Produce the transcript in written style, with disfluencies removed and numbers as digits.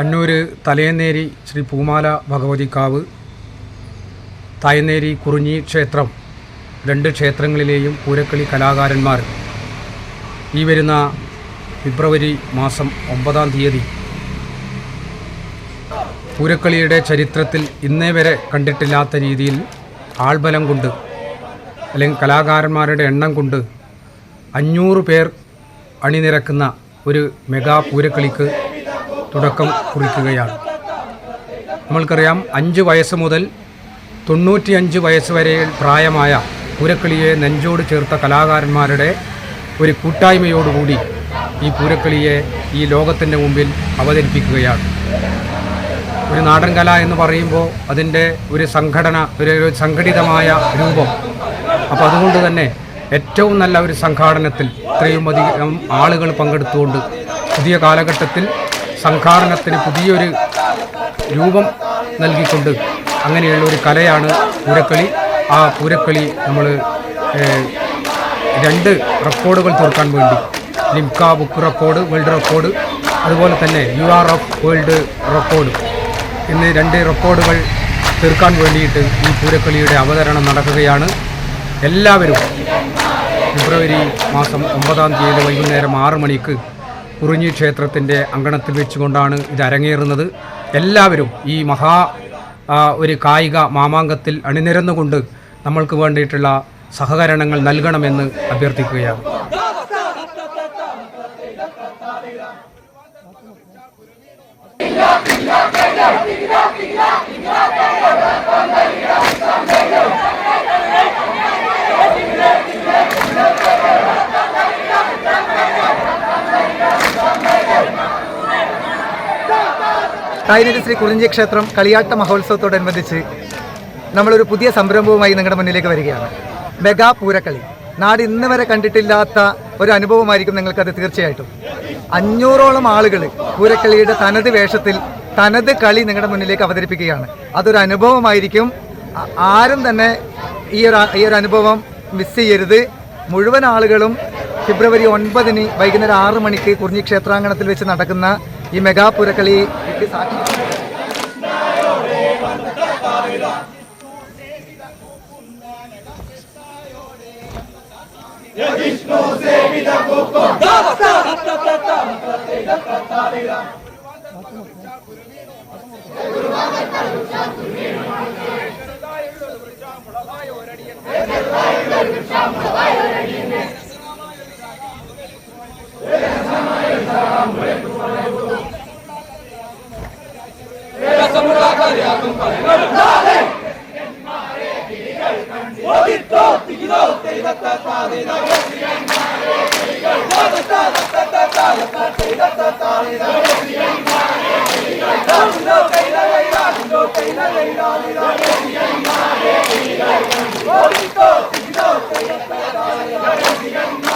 അന്നൂർ തലയന്നേരി ശ്രീ പൂമാല ഭഗവതിക്കാവ്, തായന്നേരി കുറിഞ്ഞി ക്ഷേത്രം, രണ്ട് ക്ഷേത്രങ്ങളിലെയും പൂരക്കളി കലാകാരന്മാർ ഈ വരുന്ന ഫെബ്രുവരി മാസം 9-ാം തീയതി പൂരക്കളിയുടെ ചരിത്രത്തിൽ ഇന്നേ വരെ കണ്ടിട്ടില്ലാത്ത രീതിയിൽ ആൾബലം കൊണ്ട് അല്ലെങ്കിൽ കലാകാരന്മാരുടെ എണ്ണം കൊണ്ട് 500 പേർ അണിനിരക്കുന്ന ഒരു മെഗാ പൂരക്കളിക്ക് തുടക്കം കുറിക്കുകയാണ്. നമ്മൾക്കറിയാം 5 വയസ്സ് മുതൽ 95 വയസ്സ് വരെ പ്രായമായ പൂരക്കളിയെ നെഞ്ചോട് ചേർത്ത കലാകാരന്മാരുടെ ഒരു കൂട്ടായ്മയോടുകൂടി ഈ പൂരക്കളിയെ ഈ ലോകത്തിൻ്റെ മുമ്പിൽ അവതരിപ്പിക്കുകയാണ്. ഒരു നാടൻ കല എന്ന് പറയുമ്പോൾ അതിൻ്റെ ഒരു സംഘടന, ഒരു സംഘടിതമായ രൂപം. അപ്പോൾ അതുകൊണ്ട് തന്നെ ഏറ്റവും നല്ല ഒരു സംഘാടനത്തിൽ ഇത്രയും അധികം ആളുകൾ പങ്കെടുത്തുകൊണ്ട് പുതിയ കാലഘട്ടത്തിൽ സംഘാടനത്തിന് പുതിയൊരു രൂപം നൽകിക്കൊണ്ട് അങ്ങനെയുള്ള ഒരു കലയാണ് പൂരക്കളി. ആ പൂരക്കളി നമ്മൾ 2 റെക്കോർഡുകൾ തീർക്കാൻ വേണ്ടി, Limca book record, world record, അതുപോലെ തന്നെ URF വേൾഡ് റെക്കോർഡ് എന്നീ 2 റെക്കോർഡുകൾ തീർക്കാൻ വേണ്ടിയിട്ട് ഈ പൂരക്കളിയുടെ അവതരണം നടക്കുകയാണ്. എല്ലാവരും ഫെബ്രുവരി മാസം 9-ാം തീയതി വൈകുന്നേരം 6 മണിക്ക് കുറിഞ്ഞി ക്ഷേത്രത്തിൻ്റെ അങ്കണത്തിൽ വെച്ചുകൊണ്ടാണ് ഇത് അരങ്ങേറുന്നത്. എല്ലാവരും ഈ ഒരു കായിക മാമാങ്കത്തിൽ അണിനിരന്നുകൊണ്ട് നമ്മൾക്ക് വേണ്ടിയിട്ടുള്ള സഹകരണങ്ങൾ നൽകണമെന്ന് അഭ്യർത്ഥിക്കുകയാണ്. തായന്നേരി ശ്രീ കുറിഞ്ഞി ക്ഷേത്രം കളിയാട്ട മഹോത്സവത്തോടനുബന്ധിച്ച് നമ്മളൊരു പുതിയ സംരംഭവുമായി നിങ്ങളുടെ മുന്നിലേക്ക് വരികയാണ്. മെഗാ പൂരക്കളി. നാട് ഇന്ന് വരെ കണ്ടിട്ടില്ലാത്ത ഒരു അനുഭവമായിരിക്കും നിങ്ങൾക്കത് തീർച്ചയായിട്ടും. 500ഓളം ആളുകൾ പൂരക്കളിയുടെ തനത് വേഷത്തിൽ തനത് കളി നിങ്ങളുടെ മുന്നിലേക്ക് അവതരിപ്പിക്കുകയാണ്. അതൊരു അനുഭവമായിരിക്കും. ആരും തന്നെ ഈ ഒരു അനുഭവം മിസ് ചെയ്യരുത്. മുഴുവൻ ആളുകളും ഫെബ്രുവരി 9-ന് വൈകുന്നേരം 6 മണിക്ക് കുറിഞ്ഞി ക്ഷേത്രാങ്കണത്തിൽ വെച്ച് നടക്കുന്ന ഈ മെഗാ പൂരക്കളിക്ക് സാക്ഷി. Oh,